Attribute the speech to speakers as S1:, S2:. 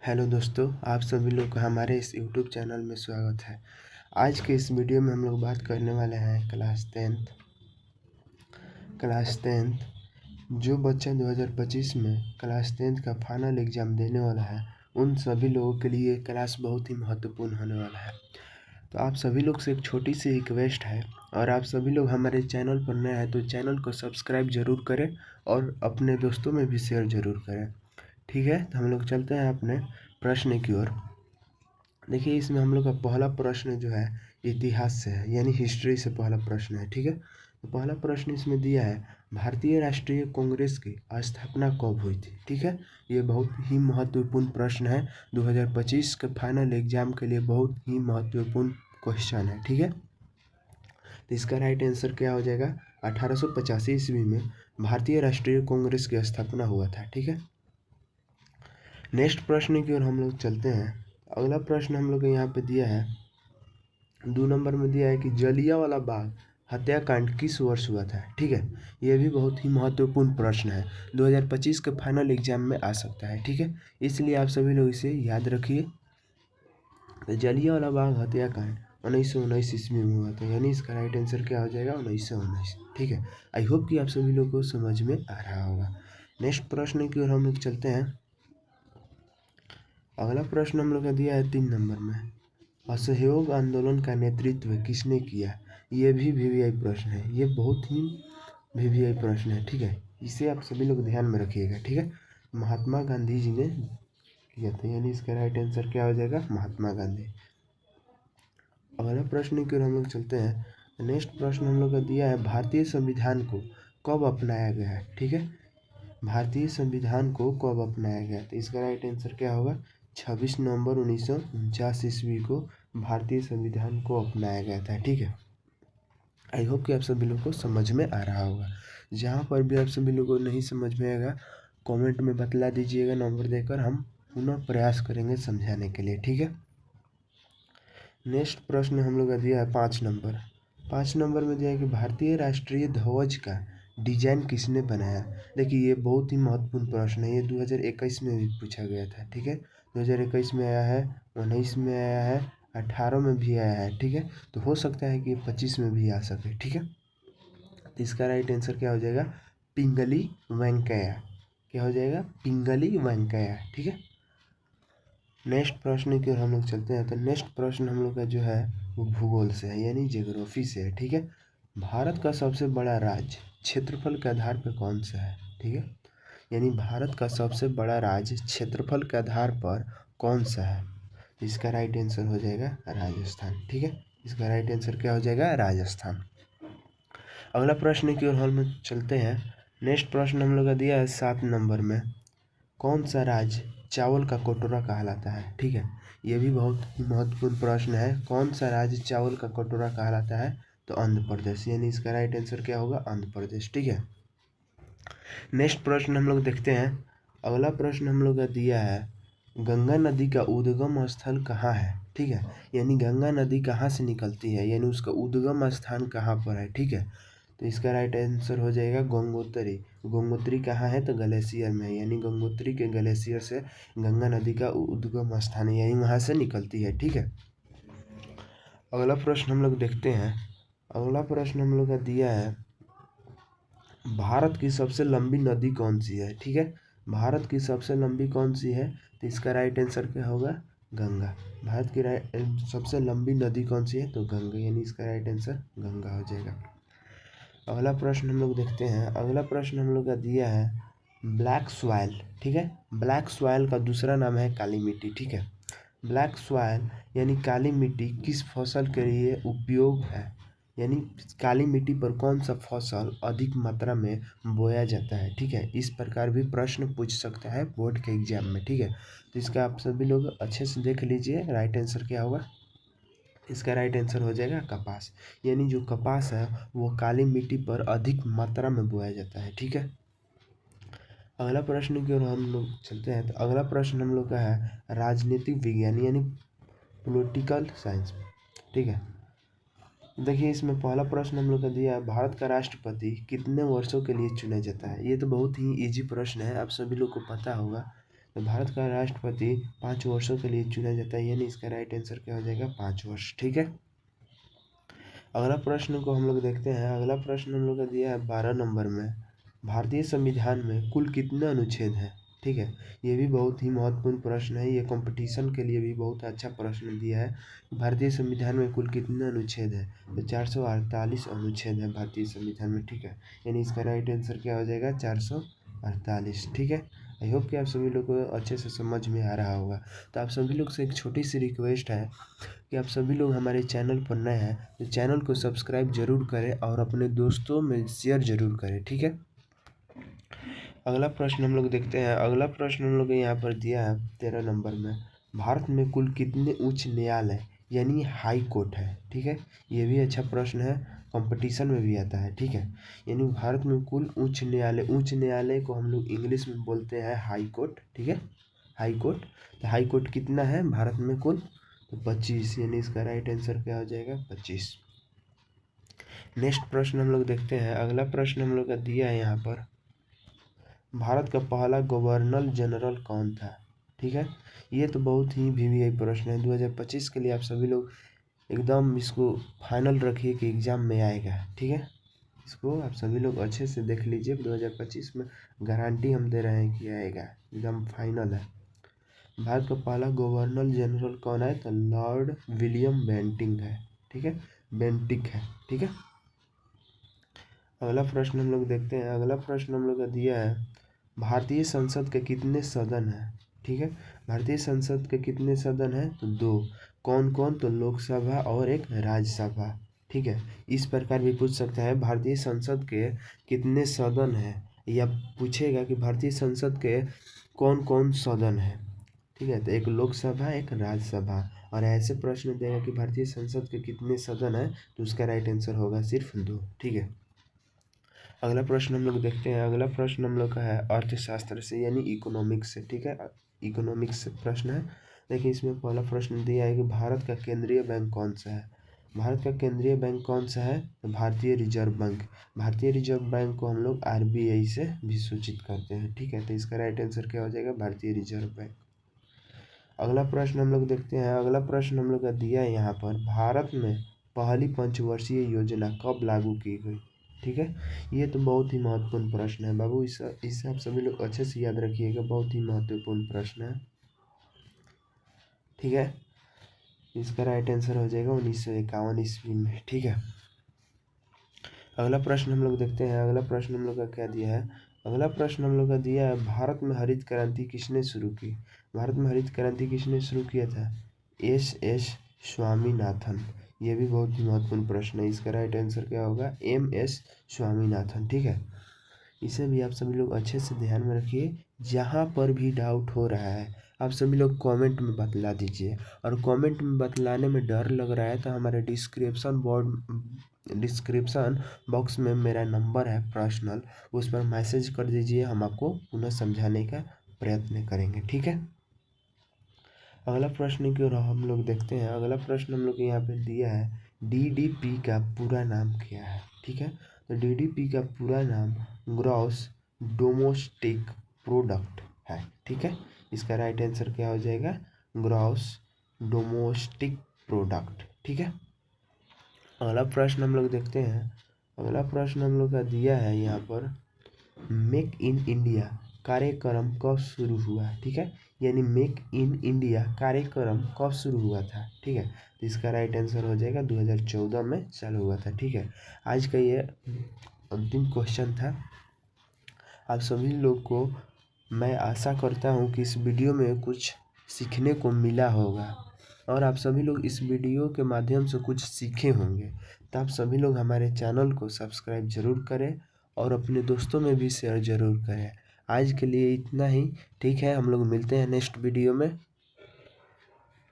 S1: Hello दोस्तों, आप सभी लोग का हमारे इस यूट्यूब चैनल में स्वागत है। आज के इस वीडियो में हम लोग बात करने वाले हैं क्लास टेंथ जो बच्चा 2025 में क्लास टेंथ का फाइनल एग्ज़ाम देने वाला है, उन सभी लोगों के लिए क्लास बहुत ही महत्वपूर्ण होने वाला है। तो आप सभी लोग से एक छोटी सी रिक्वेस्ट है, और आप सभी लोग हमारे चैनल पर नए हैं तो चैनल को सब्सक्राइब ज़रूर करें और अपने दोस्तों में भी शेयर ज़रूर करें। ठीक है, तो हम लोग चलते हैं अपने प्रश्न की ओर। देखिए, इसमें हम लोग का पहला प्रश्न जो है इतिहास से है, यानी हिस्ट्री से पहला प्रश्न है। ठीक है, तो पहला प्रश्न इसमें दिया है, भारतीय राष्ट्रीय कांग्रेस की स्थापना कब हुई थी। ठीक है, ये बहुत ही महत्वपूर्ण प्रश्न है। 2025 के फाइनल एग्जाम के लिए बहुत ही महत्वपूर्ण क्वेश्चन है। ठीक है, तो इसका राइट आंसर क्या हो जाएगा, 1885 ईस्वी में भारतीय राष्ट्रीय कांग्रेस की स्थापना हुआ था। ठीक है, नेक्स्ट प्रश्न की ओर हम लोग चलते हैं। अगला प्रश्न हम लोग को यहाँ पे दिया है, 2 नंबर में दिया है कि जलियांवाला बाग हत्याकांड किस वर्ष हुआ था। ठीक है, ये भी बहुत ही महत्वपूर्ण प्रश्न है, 2025 के फाइनल एग्जाम में आ सकता है। ठीक है, इसलिए आप सभी लोग इसे याद रखिए। तो जलियांवाला बाग हत्याकांड 1919 ईस्वी में हुआ था, यानी इसका राइट आंसर क्या हो जाएगा, 1919। ठीक है, आई होप कि आप सभी लोग को समझ में आ रहा होगा। नेक्स्ट प्रश्न की ओर हम लोग चलते हैं। अगला प्रश्न हम लोग का दिया है 3 नंबर में, असहयोग आंदोलन का नेतृत्व किसने किया। ये भी वीवीआई प्रश्न है, ये बहुत ही वीवीआई प्रश्न है। ठीक है, इसे आप सभी लोग ध्यान में रखिएगा। ठीक है, महात्मा गांधी जी ने किया था, यानी इसका राइट आंसर क्या हो जाएगा, महात्मा गांधी। अगला प्रश्न की ओर हम लोग चलते हैं। नेक्स्ट प्रश्न हम लोग का दिया है, भारतीय संविधान को कब अपनाया गया है। ठीक है, भारतीय संविधान को कब अपनाया गया, तो इसका राइट आंसर क्या होगा, 26 नवंबर 1949 ईस्वी को भारतीय संविधान को अपनाया गया था। ठीक है, आई होप कि आप सभी लोग को समझ में आ रहा होगा। जहाँ पर भी आप सभी लोग को नहीं समझ में आएगा, कमेंट में बतला दीजिएगा नंबर देकर, हम पुनः प्रयास करेंगे समझाने के लिए। ठीक है, नेक्स्ट प्रश्न हम लोग का दिया है 5 नंबर। 5 नंबर में दिया है कि भारतीय राष्ट्रीय ध्वज का डिजाइन किसने बनाया। देखिए, ये बहुत ही महत्वपूर्ण प्रश्न है, ये 2021 में भी पूछा गया था। ठीक है, 2021 में आया है, 19 में आया है, 18 में भी आया है। ठीक है, तो हो सकता है कि 25 में भी आ सके। ठीक है, तो इसका राइट आंसर क्या हो जाएगा, पिंगली वेंकैया। क्या हो जाएगा, पिंगली वेंकैया। ठीक है, नेक्स्ट प्रश्न की ओर हम लोग चलते हैं। तो नेक्स्ट प्रश्न हम लोग का जो है वो भूगोल से है, यानी ज्योग्राफी से है। ठीक है, भारत का सबसे बड़ा राज्य क्षेत्रफल के आधार पर कौन सा है। ठीक है, यानी भारत का सबसे बड़ा राज्य क्षेत्रफल के आधार पर कौन सा है, इसका राइट आंसर हो जाएगा राजस्थान। ठीक है, इसका राइट आंसर क्या हो जाएगा, राजस्थान। अगला प्रश्न की ओर हम लोग चलते हैं। नेक्स्ट प्रश्न हम लोग का दिया है 7 नंबर में, कौन सा राज्य चावल का कटोरा कहलाता है। ठीक है, ये भी बहुत ही महत्वपूर्ण प्रश्न है, कौन सा राज्य चावल का कटोरा कहलाता है, तो आंध्र प्रदेश, यानी इसका राइट आंसर क्या होगा, आंध्र प्रदेश। ठीक है, नेक्स्ट प्रश्न हम लोग देखते हैं। अगला प्रश्न हम लोग का दिया है, गंगा नदी का उद्गम स्थल कहाँ है। ठीक है, यानी गंगा नदी कहाँ से निकलती है, यानी उसका उद्गम स्थान कहाँ पर है। ठीक है, तो इसका राइट आंसर हो जाएगा गंगोत्री। गंगोत्री कहाँ है, तो ग्लेशियर में है, यानी गंगोत्री के ग्लेशियर से गंगा नदी का उद्गम स्थान है, यानी वहाँ से निकलती है। ठीक है, अगला प्रश्न हम लोग देखते हैं। अगला प्रश्न हम लोग का दिया है, भारत की सबसे लंबी नदी कौन सी है। ठीक है, भारत की सबसे लंबी कौन सी है, तो इसका राइट आंसर क्या होगा, गंगा। भारत की सबसे लंबी नदी कौन सी है, तो गंगा, यानी इसका राइट आंसर गंगा हो जाएगा। अगला प्रश्न हम लोग देखते हैं। अगला प्रश्न हम लोग का दिया है, ब्लैक सॉइल। ठीक है, ब्लैक सॉइल का दूसरा नाम है काली मिट्टी। ठीक है, ब्लैक सॉइल यानी काली मिट्टी किस फसल के लिए उपयोग है, यानी काली मिट्टी पर कौन सा फसल अधिक मात्रा में बोया जाता है। ठीक है, इस प्रकार भी प्रश्न पूछ सकता है बोर्ड के एग्जाम में। ठीक है, तो इसका आप सभी लोग अच्छे से देख लीजिए, राइट आंसर क्या होगा, इसका राइट आंसर हो जाएगा कपास, यानी जो कपास है वो काली मिट्टी पर अधिक मात्रा में बोया जाता है। ठीक है, अगला प्रश्न की ओर हम लोग चलते हैं। तो अगला प्रश्न हम लोग का है राजनीतिक विज्ञान, यानी पॉलिटिकल साइंस। ठीक है, देखिए, इसमें पहला प्रश्न हम लोग का दिया है, भारत का राष्ट्रपति कितने वर्षों के लिए चुना जाता है। ये तो बहुत ही इजी प्रश्न है, आप सभी लोग को पता होगा। तो भारत का राष्ट्रपति 5 वर्षों के लिए चुना जाता है, यानी इसका राइट आंसर क्या हो जाएगा 5 वर्ष। ठीक है, अगला प्रश्न को हम लोग देखते हैं। अगला प्रश्न हम लोग का दिया है 12 नंबर में, भारतीय संविधान में कुल कितने अनुच्छेद हैं। ठीक है, ये भी बहुत ही महत्वपूर्ण प्रश्न है, ये कंपटीशन के लिए भी बहुत अच्छा प्रश्न दिया है। भारतीय संविधान में कुल कितने अनुच्छेद है, तो 448 अनुच्छेद है भारतीय संविधान में। ठीक है, यानी इसका राइट आंसर क्या हो जाएगा 448। ठीक है, आई होप कि आप सभी लोग को अच्छे से समझ में आ रहा होगा। तो आप सभी लोग से एक छोटी सी रिक्वेस्ट है कि आप सभी लोग हमारे चैनल पर नए हैं तो चैनल को सब्सक्राइब जरूर करें और अपने दोस्तों में शेयर जरूर करें। ठीक है, अगला प्रश्न हम लोग देखते हैं। अगला प्रश्न हम लोग को यहाँ पर दिया है 13 नंबर में, भारत में कुल कितने उच्च न्यायालय यानी हाई कोर्ट है। ठीक है, ये भी अच्छा प्रश्न है, कंपटीशन में भी आता है। ठीक है, यानी भारत में कुल उच्च न्यायालय को हम लोग इंग्लिश में बोलते हैं हाई कोर्ट। ठीक है, हाई कोर्ट। तो हाई कोर्ट कितना है भारत में कुल, तो 25, यानी इसका राइट आंसर क्या हो जाएगा 25। नेक्स्ट प्रश्न हम लोग देखते हैं। अगला प्रश्न हम लोग का दिया है यहाँ पर, भारत का पहला गवर्नर जनरल कौन था। ठीक है, ये तो बहुत ही वीवीआई प्रश्न है, 2025 के लिए आप सभी लोग एकदम इसको फाइनल रखिए कि एग्ज़ाम में आएगा। ठीक है, इसको आप सभी लोग अच्छे से देख लीजिए, 2025 में गारंटी हम दे रहे हैं कि आएगा, एकदम फाइनल है। भारत का पहला गवर्नर जनरल कौन है, तो लॉर्ड विलियम बेंटिंक है। ठीक है, बेंटिक है। ठीक है, अगला प्रश्न हम लोग देखते हैं। अगला प्रश्न हम लोग का दिया है, भारतीय संसद के कितने सदन हैं। ठीक है, भारतीय संसद के कितने सदन हैं, तो 2। कौन कौन, तो लोकसभा और एक राज्यसभा। ठीक है, इस प्रकार भी पूछ सकता है भारतीय संसद के कितने सदन हैं, या पूछेगा कि भारतीय संसद के कौन कौन सदन हैं। ठीक है, तो एक लोकसभा एक राज्यसभा, और ऐसे प्रश्न देगा कि भारतीय संसद के कितने सदन हैं, तो उसका राइट आंसर होगा सिर्फ 2। ठीक है, अगला प्रश्न हम लोग देखते हैं। अगला प्रश्न हम लोग का है अर्थशास्त्र से यानी इकोनॉमिक्स से। ठीक है, इकोनॉमिक्स से प्रश्न है। देखिए, इसमें पहला प्रश्न दिया है कि भारत का केंद्रीय बैंक कौन सा है। भारत का केंद्रीय बैंक कौन सा है, तो भारतीय रिजर्व बैंक। भारतीय रिजर्व बैंक को हम लोग आरबीआई से भी सूचित करते हैं। ठीक है, तो इसका राइट आंसर क्या हो जाएगा भारतीय रिजर्व बैंक। अगला प्रश्न हम लोग देखते हैं। अगला प्रश्न हम लोग का दिया है यहाँ पर, भारत में पहली पंचवर्षीय योजना कब लागू की गई। ठीक है, ये तो बहुत ही महत्वपूर्ण प्रश्न है बाबू, इसे आप सभी लोग अच्छे से याद रखिएगा, बहुत ही महत्वपूर्ण प्रश्न है। ठीक है, इसका राइट आंसर हो जाएगा 1951 ईस्वी में। ठीक है, अगला प्रश्न हम लोग देखते हैं। अगला प्रश्न हम लोग का क्या दिया है। अगला प्रश्न हम लोग का दिया है, भारत में हरित क्रांति किसने शुरू की। भारत में हरित क्रांति किसने शुरू किया था, एस स्वामीनाथन। ये भी बहुत ही महत्वपूर्ण प्रश्न है, इसका राइट आंसर क्या होगा MS स्वामीनाथन। ठीक है, इसे भी आप सभी लोग अच्छे से ध्यान में रखिए, जहाँ पर भी डाउट हो रहा है आप सभी लोग कमेंट में बतला दीजिए, और कमेंट में बतलाने में डर लग रहा है तो हमारे डिस्क्रिप्शन बॉक्स में मेरा नंबर है पर्सनल, उस पर मैसेज कर दीजिए, हम आपको पुनः समझाने का प्रयत्न करेंगे। ठीक है, अगला प्रश्न की ओर हम लोग देखते हैं। अगला प्रश्न हम लोग यहाँ पे दिया है, DDP का पूरा नाम क्या है। ठीक है, तो DDP का पूरा नाम ग्रॉस डोमेस्टिक प्रोडक्ट है। ठीक है, इसका राइट आंसर क्या हो जाएगा ग्रॉस डोमेस्टिक प्रोडक्ट। ठीक है, अगला प्रश्न हम लोग देखते हैं। अगला प्रश्न हम लोग का दिया है यहाँ पर, मेक इन इंडिया कार्यक्रम कब शुरू हुआ। ठीक है, यानी मेक इन इंडिया कार्यक्रम कब शुरू हुआ था। ठीक है, तो इसका राइट आंसर हो जाएगा 2014 में चालू हुआ था। ठीक है, आज का ये अंतिम क्वेश्चन था। आप सभी लोग को मैं आशा करता हूँ कि इस वीडियो में कुछ सीखने को मिला होगा, और आप सभी लोग इस वीडियो के माध्यम से कुछ सीखे होंगे। तो आप सभी लोग हमारे चैनल को सब्सक्राइब जरूर करें और अपने दोस्तों में भी शेयर जरूर करें। आज के लिए इतना ही। ठीक है, हम लोग मिलते हैं नेक्स्ट वीडियो में।